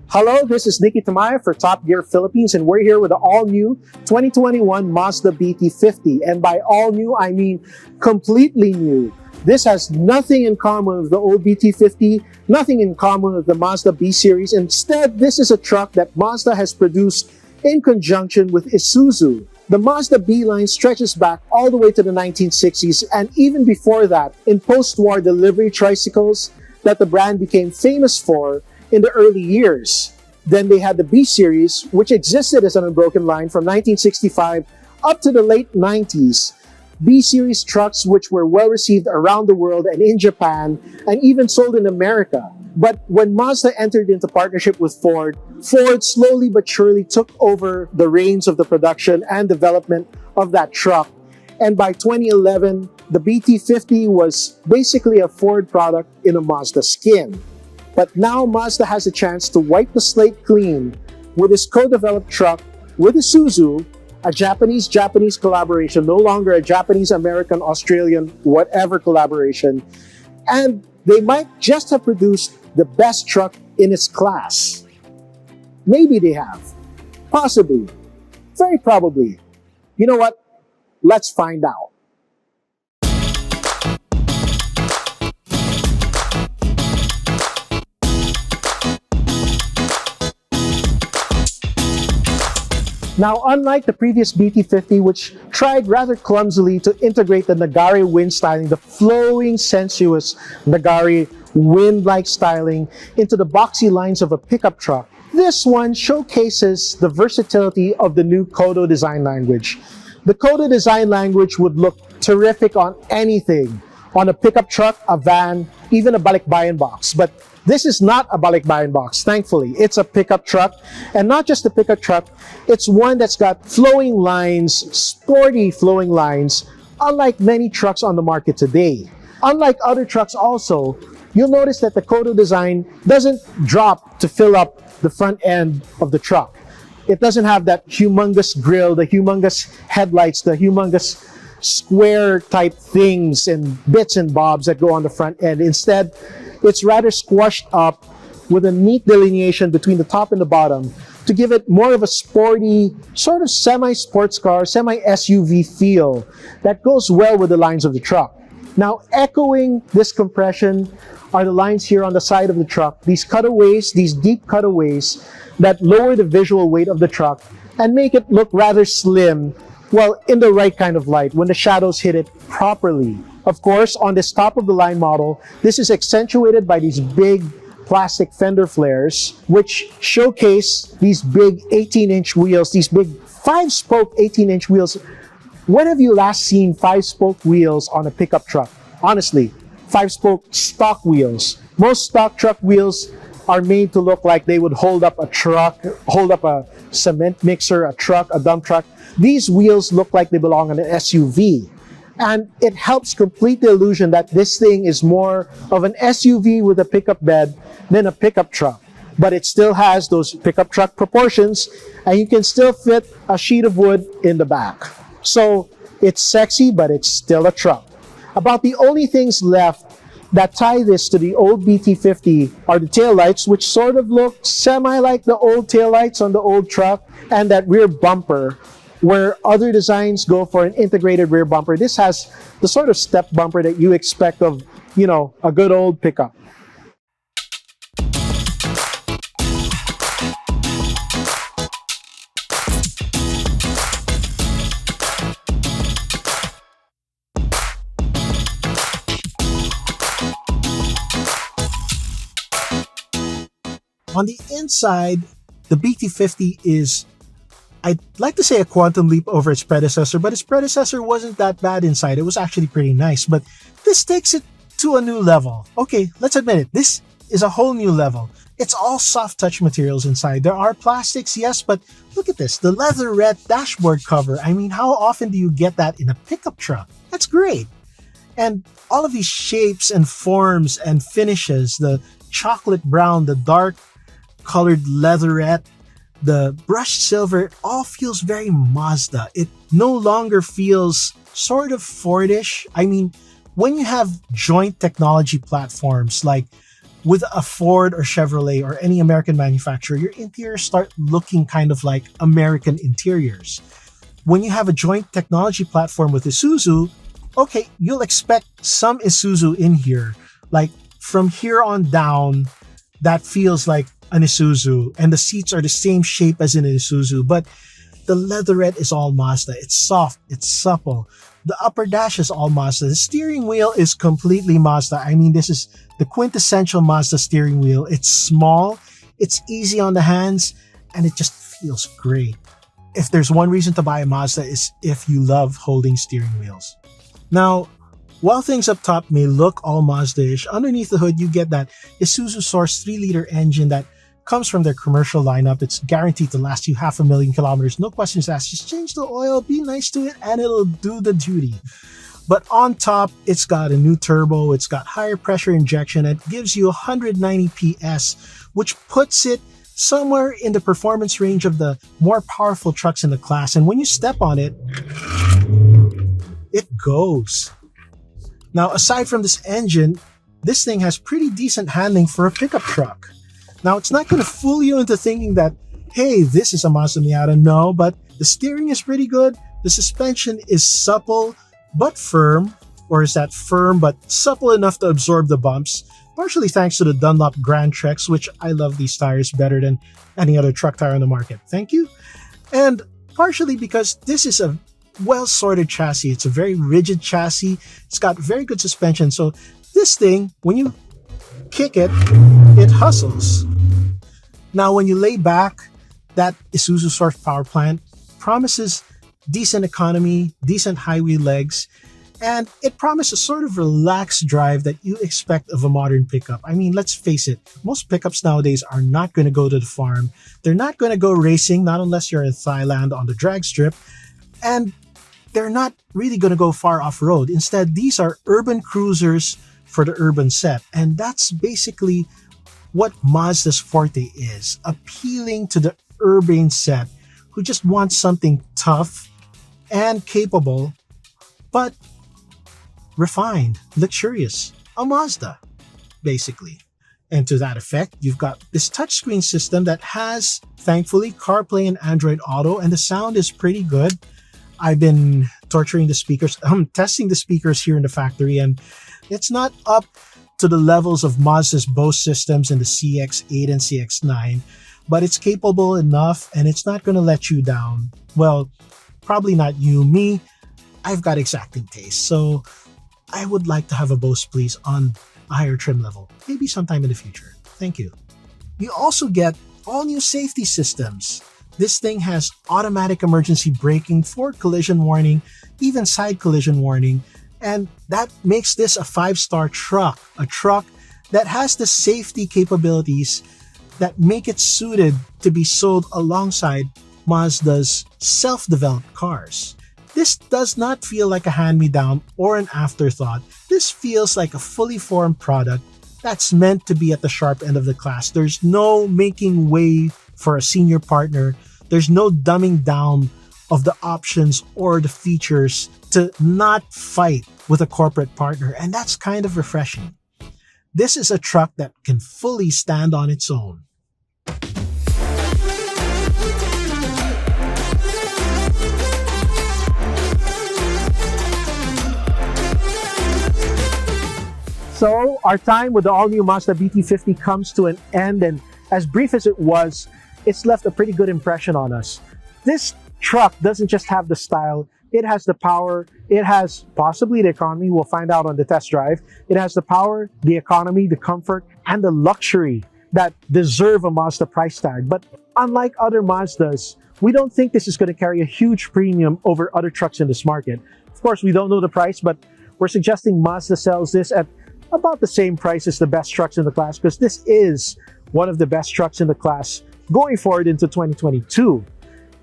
Hello, this is Nikki Tamaya for Top Gear Philippines, and we're here with the all-new 2021 Mazda BT-50. And by all new, I mean completely new. This has nothing in common with the old BT-50, nothing in common with the Mazda B series. Instead, this is a truck that Mazda has produced in conjunction with Isuzu. The Mazda B line stretches back all the way to the 1960s, and even before that, in post-war delivery tricycles that the brand became famous for in the early years. Then they had the B series, which existed as an unbroken line from 1965 up to the late 90s. B series trucks which were well received around the world and in Japan, and even sold in America. But when Mazda entered into partnership with Ford, Ford slowly but surely took over the reins of the production and development of that truck. And by 2011, the BT-50 was basically a Ford product in a Mazda skin. But now Mazda has a chance to wipe the slate clean with this co-developed truck with Isuzu, a Japanese-Japanese collaboration, no longer a Japanese-American-Australian whatever collaboration. And they might just have produced the best truck in its class. Maybe they have. Possibly. Very probably. You know what? Let's find out. Now, unlike the previous BT-50, which tried rather clumsily to integrate the Nagari wind styling, the flowing, sensuous Nagari wind-like styling, into the boxy lines of a pickup truck, this one showcases the versatility of the new Kodo design language. The Kodo design language would look terrific on anything, on a pickup truck, a van, even a balikbayan box. But this is not a balikbayan box, thankfully. It's a pickup truck, and not just a pickup truck, it's one that's got flowing lines, sporty flowing lines, unlike many trucks on the market today. Unlike other trucks also, you'll notice that the Kodo design doesn't drop to fill up the front end of the truck. It doesn't have that humongous grille, the humongous headlights, the humongous square type things and bits and bobs that go on the front end. Instead, it's rather squashed up with a neat delineation between the top and the bottom to give it more of a sporty, sort of semi-sports car, semi-SUV feel that goes well with the lines of the truck. Now, echoing this compression are the lines here on the side of the truck, these cutaways, these deep cutaways that lower the visual weight of the truck and make it look rather slim, well, in the right kind of light, when the shadows hit it properly. Of course, on this top-of-the-line model, this is accentuated by these big plastic fender flares, which showcase these big 18-inch wheels, these big 5-spoke 18-inch wheels. When have you last seen 5-spoke wheels on a pickup truck? Honestly, 5-spoke stock wheels. Most stock truck wheels are made to look like they would hold up a truck, hold up a cement mixer, a truck, a dump truck. These wheels look like they belong on an SUV. And it helps complete the illusion that this thing is more of an SUV with a pickup bed than a pickup truck. But it still has those pickup truck proportions, and you can still fit a sheet of wood in the back. So it's sexy, but it's still a truck. About the only things left that tie this to the old BT-50 are the taillights, which sort of look semi-like the old taillights on the old truck, and that rear bumper, where other designs go for an integrated rear bumper. This has the sort of step bumper that you expect of, you know, a good old pickup. On the inside, the BT-50 is, I'd like to say, a quantum leap over its predecessor, but its predecessor wasn't that bad inside. It was actually pretty nice, but this takes it to a new level. Okay, let's admit it. This is a whole new level. It's all soft touch materials inside. There are plastics, yes, but look at this, the leatherette dashboard cover. I mean, how often do you get that in a pickup truck? That's great. And all of these shapes and forms and finishes, the chocolate brown, the dark colored leatherette, the brushed silver, it all feels very Mazda. It no longer feels sort of Fordish. I mean, when you have joint technology platforms like with a Ford or Chevrolet or any American manufacturer, your interiors start looking kind of like American interiors. When you have a joint technology platform with Isuzu, okay, you'll expect some Isuzu in here. Like from here on down, that feels like an Isuzu, and the seats are the same shape as in an Isuzu, but the leatherette is all Mazda. It's soft, it's supple. The upper dash is all Mazda. The steering wheel is completely Mazda. I mean, this is the quintessential Mazda steering wheel. It's small, it's easy on the hands, and it just feels great. If there's one reason to buy a Mazda, is if you love holding steering wheels. Now, while things up top may look all Mazda-ish, underneath the hood you get that Isuzu Source 3-liter engine that comes from their commercial lineup. It's guaranteed to last you 500,000 kilometers. No questions asked. Just change the oil, be nice to it, and it'll do the duty. But on top, it's got a new turbo, it's got higher pressure injection, and it gives you 190 PS, which puts it somewhere in the performance range of the more powerful trucks in the class. And when you step on it, it goes. Now, aside from this engine, this thing has pretty decent handling for a pickup truck. Now, it's not going to fool you into thinking that, hey, this is a Mazda Miata. No, but the steering is pretty good. The suspension is supple but firm, or is that firm but supple enough to absorb the bumps, partially thanks to the Dunlop Grand Treks, which I love these tires better than any other truck tire on the market. Thank you. And partially because this is a well-sorted chassis. It's a very rigid chassis. It's got very good suspension. So this thing, when you kick it, it hustles. Now, when you lay back, that Isuzu Source power plant promises decent economy, decent highway legs, and it promises a sort of relaxed drive that you expect of a modern pickup. I mean, let's face it, most pickups nowadays are not going to go to the farm. They're not going to go racing, not unless you're in Thailand on the drag strip, and they're not really going to go far off-road. Instead, these are urban cruisers for the urban set, and that's basically what Mazda's forte is, appealing to the urban set who just wants something tough and capable, but refined, luxurious. A Mazda, basically. And to that effect, you've got this touchscreen system that has, thankfully, CarPlay and Android Auto, and the sound is pretty good. I've been torturing the speakers, testing the speakers here in the factory, and it's not up to the levels of Mazda's Bose systems in the CX-8 and CX-9, but it's capable enough, and it's not going to let you down. Well, probably not you, me. I've got exacting taste, so I would like to have a Bose, please, on a higher trim level, maybe sometime in the future. Thank you. You also get all new safety systems. This thing has automatic emergency braking, forward collision warning, even side collision warning, and that makes this a 5-star truck, a truck that has the safety capabilities that make it suited to be sold alongside Mazda's self-developed cars. This does not feel like a hand-me-down or an afterthought. This feels like a fully formed product that's meant to be at the sharp end of the class. There's no making way for a senior partner. There's no dumbing down of the options or the features to not fight with a corporate partner, and that's kind of refreshing. This is a truck that can fully stand on its own. So our time with the all-new Mazda BT-50 comes to an end, and as brief as it was, it's left a pretty good impression on us. This truck doesn't just have the style, it has the power, it has possibly the economy, we'll find out on the test drive. It has the power, the economy, the comfort, and the luxury that deserve a Mazda price tag. But unlike other Mazdas, we don't think this is going to carry a huge premium over other trucks in this market. Of course, we don't know the price, but we're suggesting Mazda sells this at about the same price as the best trucks in the class, because this is one of the best trucks in the class going forward into 2022.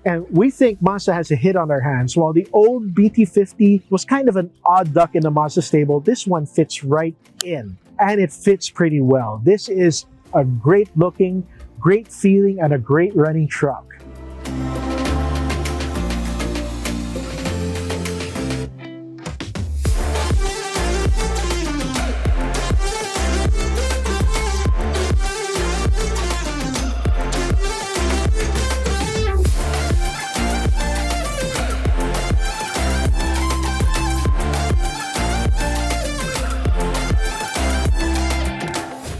And we think Mazda has a hit on their hands. While the old BT-50 was kind of an odd duck in the Mazda stable, this one fits right in. And it fits pretty well. This is a great looking, great feeling, and a great running truck.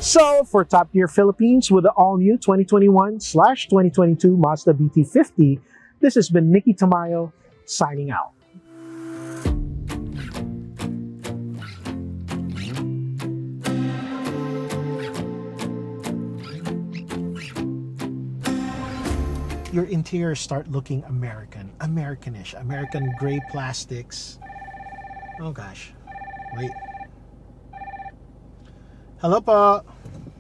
So, for Top Gear Philippines with the all-new 2021/2022 Mazda BT-50, this has been Nicky Tamayo signing out. Your interiors start looking Americanish, American gray plastics. Oh gosh, wait. Hello po.